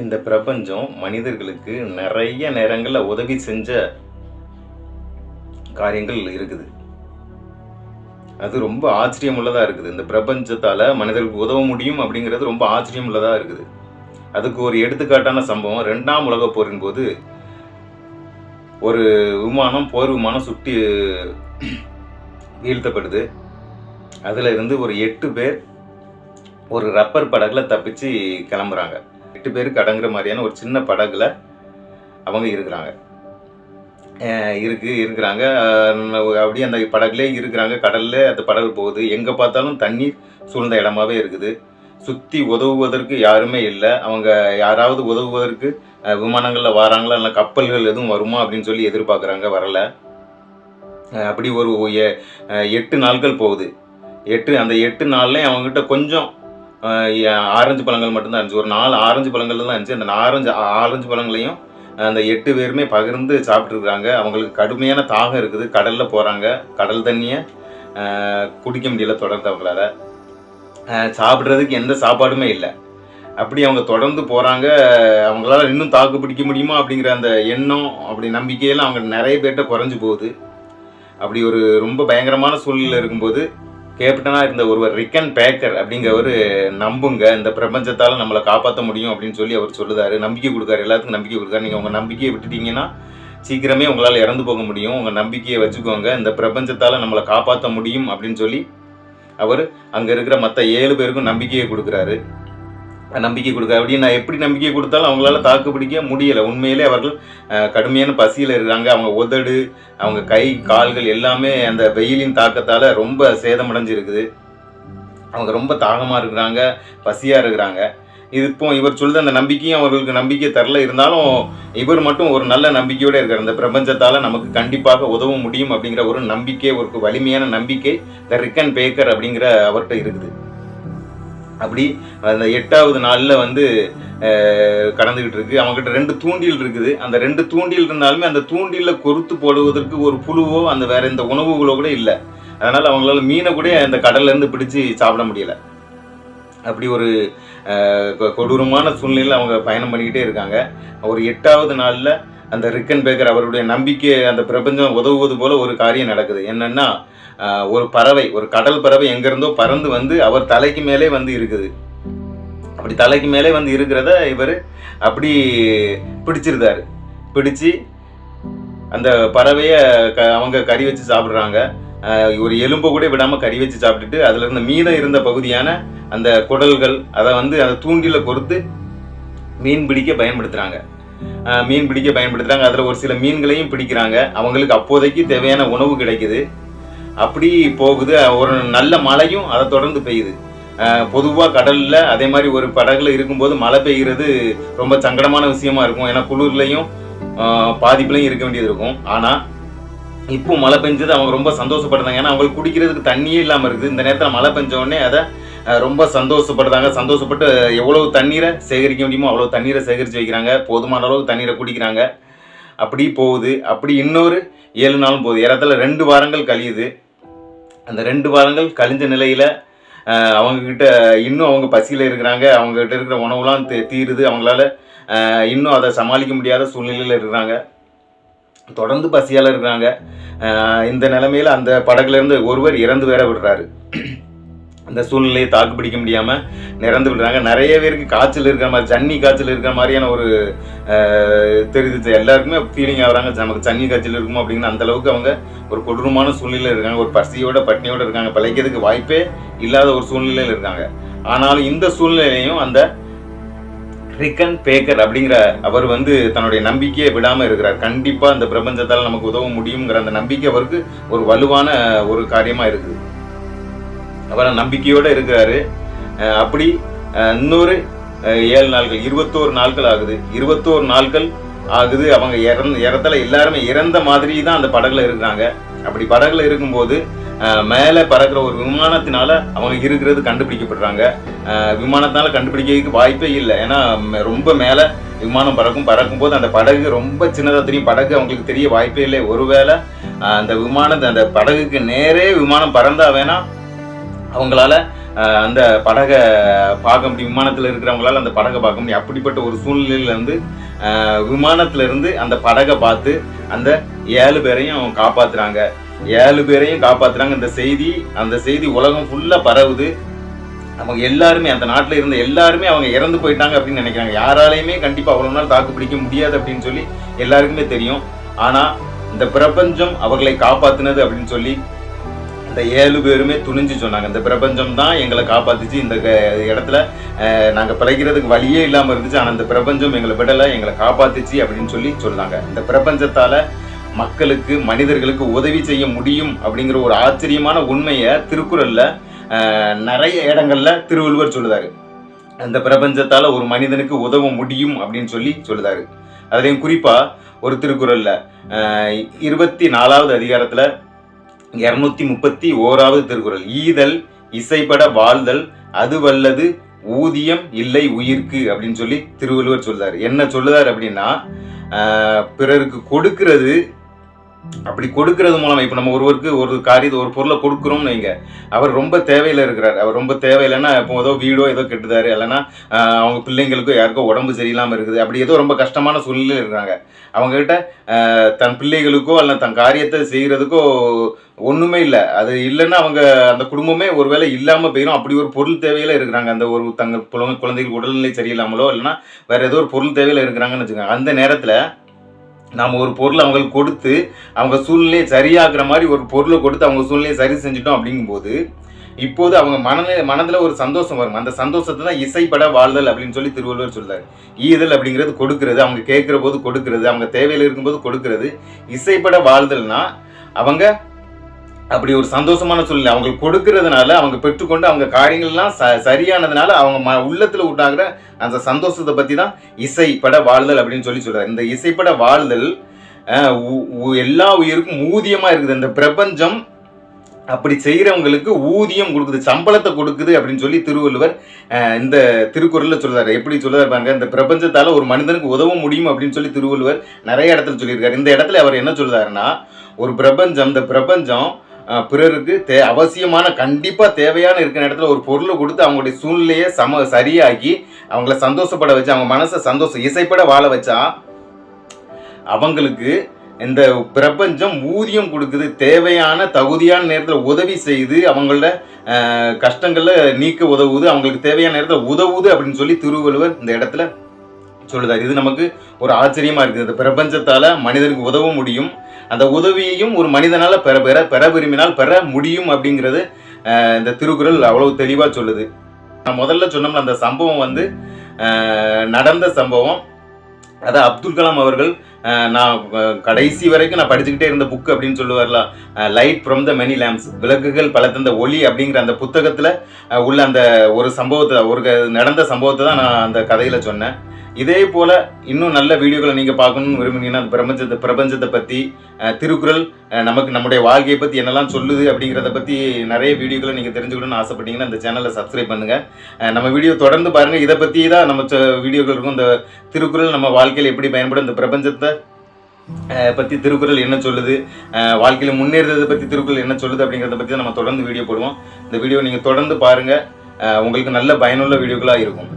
இந்த பிரபஞ்சம் மனிதர்களுக்கு நிறைய நேரங்கள்ல உதவி செஞ்ச காரியங்கள் இருக்குது. அது ரொம்ப ஆச்சரியமுள்ளதா இருக்குது. இந்த பிரபஞ்சத்தால மனிதர்களுக்கு உதவ முடியும் அப்படிங்கிறது ரொம்ப ஆச்சரியமுள்ளதா இருக்குது. அதுக்கு ஒரு எடுத்துக்காட்டான சம்பவம் 2ஆம் உலகப் போரின் போது ஒரு போர் விமானம் சுட்டி வீழ்த்தப்படுது. அதுல இருந்து ஒரு 8 பேர் ஒரு ரப்பர் படகுல தப்பிச்சு கிளம்புறாங்க. 8 பேருக்கு அடங்குற மாதிரியான ஒரு சின்ன படகுல அவங்க இருக்கிறாங்க. அப்படியே அந்த படகுலே இருக்கிறாங்க. கடல்ல அந்த படகு போகுது. எங்க பார்த்தாலும் தண்ணீர் சூழ்ந்த இடமாவே இருக்குது. சுத்தி உதவுவதற்கு யாருமே இல்லை. அவங்க யாராவது உதவுவதற்கு விமானங்கள்ல வராங்களா, இல்லை கப்பல்கள் எதுவும் வருமா அப்படின்னு சொல்லி எதிர்பார்க்குறாங்க, வரல. அப்படி ஒரு 8 நாட்கள் போகுது. அந்த 8 நாள்லையும் அவங்ககிட்ட கொஞ்சம் ஆரஞ்சு பழங்கள் மட்டும்தான் இருந்துச்சு. ஒரு 4 ஆரஞ்சு பழங்கள் தான் இருந்துச்சு. அந்த ஆரஞ்சு பழங்களையும் அந்த 8 பேருமே பகிர்ந்து சாப்பிட்ருக்குறாங்க. அவங்களுக்கு கடுமையான தாகம் இருக்குது. கடலில் போகிறாங்க. கடல் தண்ணியை குடிக்க முடியல தொடர்ந்து அவங்களால. சாப்பிட்றதுக்கு எந்த சாப்பாடுமே இல்லை. அப்படி அவங்க தொடர்ந்து போகிறாங்க. அவங்களால இன்னும் தாக்கு பிடிக்க முடியுமா அப்படிங்கிற அந்த எண்ணம், அப்படி நம்பிக்கையெல்லாம் அவங்க நிறைய பேர்கிட்ட குறைஞ்சி போகுது. அப்படி ஒரு ரொம்ப பயங்கரமான சூழ்நிலை இருக்கும்போது கேப்டனாக இருந்த ஒருவர் ரிக்கன் பேக்கர் அப்படிங்கிறவர், நம்புங்க, இந்த பிரபஞ்சத்தால் நம்மளை காப்பாற்ற முடியும் அப்படின்னு சொல்லி அவர் சொல்லுதாரு. நம்பிக்கை கொடுக்காரு, எல்லாத்துக்கும் நம்பிக்கை கொடுக்காரு. நீங்கள் உங்கள் நம்பிக்கையை விட்டுட்டீங்கன்னா சீக்கிரமே உங்களால் இறந்து போக முடியும். உங்கள் நம்பிக்கையை வச்சுக்கோங்க, இந்த பிரபஞ்சத்தால் நம்மளை காப்பாற்ற முடியும் அப்படின்னு சொல்லி அவர் அங்கே இருக்கிற மற்ற 7 பேருக்கும் நம்பிக்கையை கொடுக்குறாரு. அப்படின்னு நான் எப்படி நம்பிக்கை கொடுத்தாலும் அவங்களால தாக்கு பிடிக்க முடியலை. உண்மையிலே அவர்கள் கடுமையான பசியில் இருக்கிறாங்க. அவங்க உதடு, அவங்க கை, கால்கள் எல்லாமே அந்த வெயிலின் தாக்கத்தால் ரொம்ப சேதமடைஞ்சிருக்குது. அவங்க ரொம்ப தாகமாக இருக்கிறாங்க, பசியாக இருக்கிறாங்க. இப்போ இவர் சொல்லுற அந்த நம்பிக்கையும் அவர்களுக்கு நம்பிக்கை தரல. இருந்தாலும் இவர் மட்டும் ஒரு நல்ல நம்பிக்கையோடு இருக்கார். இந்த பிரபஞ்சத்தால் நமக்கு கண்டிப்பாக உதவ முடியும் அப்படிங்கிற ஒரு நம்பிக்கை, ஒரு வலிமையான நம்பிக்கை த ரிக்கன் பேக்கர் அப்படிங்கிற அவர்கிட்ட இருக்குது. அப்படி அந்த 8வது நாளில் கடந்துக்கிட்டு இருக்கு. அவங்ககிட்ட 2 தூண்டில் இருக்குது. அந்த 2 தூண்டில் இருந்தாலுமே அந்த தூண்டிலில் கொறுத்து போடுவதற்கு ஒரு புழுவோ அந்த வேற எந்த உணவுகளோ கூட இல்லை. அதனால் அவங்களால மீனை கூட அந்த கடல்லேருந்து பிடிச்சி சாப்பிட முடியலை. அப்படி ஒரு கொடூரமான சூழ்நிலையில் அவங்க பயணம் பண்ணிக்கிட்டே இருக்காங்க. ஒரு 8வது நாளில் அந்த ரிக்கன் பேக்கர் அவருடைய நம்பிக்கை, அந்த பிரபஞ்சம் உதவுவது போல ஒரு காரியம் நடக்குது. என்னன்னா, ஒரு பறவை, ஒரு கடல் பறவை எங்கேருந்தோ பறந்து அவர் தலைக்கு மேலே இருக்குது. அப்படி தலைக்கு மேலே இருக்கிறத இவர் அப்படி பிடிச்சிருந்தாரு. பிடிச்சி அந்த பறவையை அவங்க கறி வச்சு சாப்பிட்றாங்க. ஒரு எலும்பை கூட விடாமல் கறி வச்சு சாப்பிட்டுட்டு அதில் இருந்த மீதம் இருந்த பகுதியான அந்த குடல்கள் அதை அந்த தூண்டில பொறுத்து மீன் பிடிக்க பயன்படுத்துகிறாங்க. அதில் ஒரு சில மீன்களையும் பிடிக்கிறாங்க. அவங்களுக்கு அப்போதைக்கு தேவையான உணவு கிடைக்குது. அப்படி போகுது. ஒரு நல்ல மழையும் அதை தொடர்ந்து பெய்யுது. பொதுவாக கடலில் அதே மாதிரி ஒரு படகுல இருக்கும்போது மழை பெய்கிறது ரொம்ப சங்கடமான விஷயமா இருக்கும். ஏன்னா குளிர்லையும் பாதிப்புலையும் இருக்க வேண்டியது இருக்கும். ஆனால் இப்போ மழை பெஞ்சது அவங்க ரொம்ப சந்தோஷப்படுறாங்க. ஏன்னா அவங்களுக்கு குடிக்கிறதுக்கு தண்ணியே இல்லாமல் இருக்குது. இந்த நேரத்தில் மழை பெஞ்ச உடனே அதை ரொம்ப சந்தோஷப்பட்டு எவ்வளவு தண்ணீரை சேகரிக்க முடியுமோ அவ்வளோ தண்ணீரை சேகரித்து வைக்கிறாங்க. போதுமான அளவு தண்ணீரை குடிக்கிறாங்க. அப்படி போகுது. அப்படி இன்னொரு 7 நாளும் போகுது. ஏறத்தாழ 2 வாரங்கள் கழியுது. அந்த 2 வாரங்கள் கழிஞ்ச நிலையில் அவங்கக்கிட்ட இன்னும் அவங்க பசியில் இருக்கிறாங்க. அவங்ககிட்ட இருக்கிற உணவுலாம் தீருது. அவங்களால இன்னும் அதை சமாளிக்க முடியாத சூழ்நிலையில் இருக்கிறாங்க. தொடர்ந்து பசியால் இருக்கிறாங்க. இந்த நிலைமையில் அந்த படகுலேருந்து ஒருவர் இறந்து வேற விடுறாரு. அந்த சூழ்நிலையை தாக்கு பிடிக்க முடியாமல் இறந்து விடுறாங்க. நிறைய பேருக்கு காய்ச்சல் இருக்கிற மாதிரி, ஜன்னி காய்ச்சல் இருக்கிற மாதிரியான ஒரு தெரியுது. எல்லாருக்குமே ஃபீலிங் ஆகுறாங்க, நமக்கு ஜன்னி காய்ச்சல் இருக்குமோ அப்படிங்கிற அந்த அளவுக்கு அவங்க ஒரு கொடூரமான சூழ்நிலையில் இருக்காங்க. ஒரு பட்டினியோடு இருக்காங்க. பிழைக்கிறதுக்கு வாய்ப்பே இல்லாத ஒரு சூழ்நிலையில் இருக்காங்க. ஆனாலும் இந்த சூழ்நிலையிலையும் அந்த ரிக்கன் பேக்கர் அப்படிங்கிற அவர் தன்னுடைய நம்பிக்கையை விடாமல் இருக்கிறார். கண்டிப்பாக இந்த பிரபஞ்சத்தால் நமக்கு உதவ முடியுங்கிற அந்த நம்பிக்கை அவருக்கு ஒரு வலுவான ஒரு காரியமாக இருக்குது. அவர் நம்பிக்கையோடு இருக்கிறாரு. அப்படி இன்னொரு 7 நாட்கள், 21 நாட்கள் ஆகுது. 21 நாட்கள் ஆகுது. அவங்க இறத்தல எல்லாருமே இறந்த மாதிரி தான் அந்த படகுல இருக்கிறாங்க. அப்படி படகுல இருக்கும்போது மேலே பறக்கிற ஒரு விமானத்தினால அவங்க இருக்கிறது கண்டுபிடிக்கப்படுறாங்க. விமானத்தினால கண்டுபிடிக்கிறதுக்கு வாய்ப்பே இல்லை. ஏன்னா ரொம்ப மேலே விமானம் பறக்கும்போது அந்த படகு ரொம்ப சின்னதாக தெரியும். படகு அவங்களுக்கு தெரிய வாய்ப்பே இல்லை. ஒருவேளை அந்த படகுக்கு நேரே விமானம் பறந்தா வேணா அவங்களால அந்த படகை பார்க்க முடியும், விமானத்தில் இருக்கிறவங்களால அந்த படகை பார்க்க முடியும். அப்படிப்பட்ட ஒரு சூழ்நிலையில இருந்து விமானத்துல இருந்து அந்த படகை பார்த்து அந்த 7 பேரையும் காப்பாத்துறாங்க. 7 பேரையும் காப்பாத்துறாங்க. அந்த செய்தி உலகம் ஃபுல்லா பரவுது. அவங்க எல்லாருமே, அந்த நாட்டில் இருந்த எல்லாருமே அவங்க இறந்து போயிட்டாங்க அப்படின்னு நினைக்கிறாங்க. யாராலையுமே கண்டிப்பா அவ்வளவு நாள் தாக்கு பிடிக்க முடியாது அப்படின்னு சொல்லி எல்லாருக்குமே தெரியும். ஆனா இந்த பிரபஞ்சம் அவர்களை காப்பாத்துனது அப்படின்னு சொல்லி இந்த 7 பேருமே துணிஞ்சு சொன்னாங்க. இந்த பிரபஞ்சம் தான் எங்களை காப்பாத்துச்சு, இந்த இடத்துல நாங்க பிழைக்கிறதுக்கு வழியே இல்லாம இருந்துச்சு, ஆனா இந்த பிரபஞ்சம் எங்களை விடலை, எங்களை காப்பாத்துச்சு அப்படின்னு சொல்லி சொன்னாங்க. இந்த பிரபஞ்சத்தால மக்களுக்கு, மனிதர்களுக்கு உதவி செய்ய முடியும் அப்படிங்கிற ஒரு ஆச்சரியமான உண்மையை திருக்குறள்ல நிறைய இடங்கள்ல திருவள்ளுவர் சொல்லுதாரு. அந்த பிரபஞ்சத்தால ஒரு மனிதனுக்கு உதவ முடியும் அப்படின்னு சொல்லி சொல்லுதாரு. அதுலயும் குறிப்பா ஒரு திருக்குறள்ல 24வது அதிகாரத்துல 231வது திருக்குறள், ஈதல் இசைப்பட வாழ்தல் அது வல்லது ஊதியம் இல்லை உயிர்க்கு அப்படின்னு சொல்லி திருவள்ளுவர் சொல்லுதாரு. என்ன சொல்லுதாரு அப்படின்னா, பிறருக்கு கொடுக்கிறது, அப்படி கொடுக்கறது மூலமா, இப்ப நம்ம ஒருவருக்கு ஒரு காரியத்தை, ஒரு பொருளை கொடுக்குறோம்னு வைங்க, அவர் ரொம்ப தேவையில இருக்கிறார். அவர் ரொம்ப தேவையில்லைன்னா, இப்போ ஏதோ வீடோ ஏதோ கெட்டுதாரு, இல்லைன்னா அவங்க பிள்ளைங்களுக்கோ யாருக்கோ உடம்பு சரியில்லாம இருக்குது, அப்படி ஏதோ ரொம்ப கஷ்டமான சூழ்நிலையில் இருக்கிறாங்க. அவங்க கிட்ட தன் பிள்ளைகளுக்கோ அல்ல தன் காரியத்தை செய்யறதுக்கோ ஒண்ணுமே இல்லை. அது இல்லைன்னா அவங்க அந்த குடும்பமே ஒருவேளை இல்லாம போயிடும். அப்படி ஒரு பொருள் தேவையில இருக்கிறாங்க. அந்த ஒரு தங்கள் குழந்தைகள் உடல்நிலை சரியில்லாமலோ இல்லைன்னா வேற ஏதோ ஒரு பொருள் தேவையில இருக்கிறாங்கன்னு வச்சுக்கோங்க. அந்த நேரத்துல நாம் ஒரு பொருளை அவங்களுக்கு கொடுத்து அவங்க சூழ்நிலையை சரியாக்குற மாதிரி ஒரு பொருளை கொடுத்து அவங்க சூழ்நிலையை சரி செஞ்சுட்டோம் அப்படிங்கும்போது இப்போது அவங்க மனதில் ஒரு சந்தோஷம் வரும். அந்த சந்தோஷத்தை தான் இசைப்பட வாழ்தல் அப்படின்னு சொல்லி திருவள்ளுவர் சொல்றாரு. ஈதல் அப்படிங்கிறது கொடுக்கறது, அவங்க கேட்கிற போது கொடுக்கறது, அவங்க தேவையில் இருக்கும்போது கொடுக்கறது. இசைப்பட வாழ்தல்னா அவங்க அப்படி ஒரு சந்தோஷமான சூழ்நிலை அவங்களுக்கு கொடுக்கறதுனால, அவங்க பெற்றுக்கொண்டு அவங்க காரியங்கள்லாம் சரியானதுனால அவங்க உள்ளத்துல உண்டாகிற அந்த சந்தோஷத்தை பத்தி தான் இசைப்பட வாழ்தல் அப்படின்னு சொல்லி சொல்றாரு. இந்த இசைப்பட வாழ்தல் எல்லா உயிருக்கும் ஊதியமா இருக்குது. இந்த பிரபஞ்சம் அப்படி செய்யறவங்களுக்கு ஊதியம் கொடுக்குது, சம்பளத்தை கொடுக்குது அப்படின்னு சொல்லி திருவள்ளுவர் இந்த திருக்குறள்ல சொல்றாரு. எப்படி சொல்றாரு பாருங்க, இந்த பிரபஞ்சத்தால ஒரு மனிதனுக்கு உதவ முடியும் அப்படின்னு சொல்லி திருவள்ளுவர் நிறைய இடத்துல சொல்லியிருக்காரு. இந்த இடத்துல அவர் என்ன சொல்றாருன்னா, ஒரு பிரபஞ்சம், இந்த பிரபஞ்சம் பிறருக்கு அவசியமான, கண்டிப்பா தேவையான இருக்கிற இடத்துல ஒரு பொருளை கொடுத்து அவங்களுடைய சூழ்நிலையை சரியாக்கி அவங்கள சந்தோஷப்பட வச்சு, அவங்க மனசை இசைப்பட வாழ வச்சா அவங்களுக்கு இந்த பிரபஞ்சம் ஊதியம் கொடுக்குது. தேவையான தகுதியான நேரத்தில் உதவி செய்து அவங்களோட கஷ்டங்களை நீக்க உதவுது, அவங்களுக்கு தேவையான நேரத்தில் உதவுது அப்படின்னு சொல்லி திருவள்ளுவர் இந்த இடத்துல சொல்லுதார். இது நமக்கு ஒரு ஆச்சரியமா இருக்குது. இந்த பிரபஞ்சத்தால மனிதனுக்கு உதவ முடியும், அந்த உதவியையும் ஒரு மனிதனால பெற விரும்பினால் பெற முடியும் அப்படிங்கிறது இந்த திருக்குறள் அவ்வளவு தெளிவா சொல்லுது. நான் முதல்ல சொன்னோம்னா அந்த சம்பவம் நடந்த சம்பவம். அதான் அப்துல் கலாம் அவர்கள், நான் கடைசி வரைக்கும் நான் படிச்சுக்கிட்டே இருந்த புக் அப்படின்னு சொல்லுவார்ல, light from the many lamps, விளக்குகள் பல தந்த ஒளி அப்படிங்கிற அந்த புத்தகத்தில் உள்ள அந்த ஒரு சம்பவத்தை, நடந்த சம்பவத்தை தான் நான் அந்த கதையில் சொன்னேன். இதே போல் இன்னும் நல்ல வீடியோக்களை நீங்கள் பார்க்கணும்னு விரும்புனீங்கன்னா அந்த பிரபஞ்சத்தை பற்றி, திருக்குறள் நமக்கு நம்முடைய வாழ்க்கையை பற்றி என்னெல்லாம் சொல்லுது அப்படிங்கிறத பற்றி நிறைய வீடியோக்களை நீங்கள் தெரிஞ்சுக்கணும்னு ஆசைப்பட்டீங்கன்னா இந்த சேனலை சப்ஸ்கிரைப் பண்ணுங்கள். நம்ம வீடியோ தொடர்ந்து பாருங்கள். இதை பற்றி தான் நம்ம வீடியோக்கள் இருக்கும். இந்த திருக்குறள் நம்ம வாழ்க்கையில் எப்படி பயன்படும், இந்த பிரபஞ்சத்தை பற்றி திருக்குறள் என்ன சொல்லுது, வாழ்க்கையில் முன்னேறதை பற்றி திருக்குறள் என்ன சொல்லுது அப்படிங்கிறத பற்றி தான் நம்ம தொடர்ந்து வீடியோ போடுவோம். இந்த வீடியோ நீங்கள் தொடர்ந்து பாருங்கள், உங்களுக்கு நல்ல பயனுள்ள வீடியோக்களாக இருக்கும்.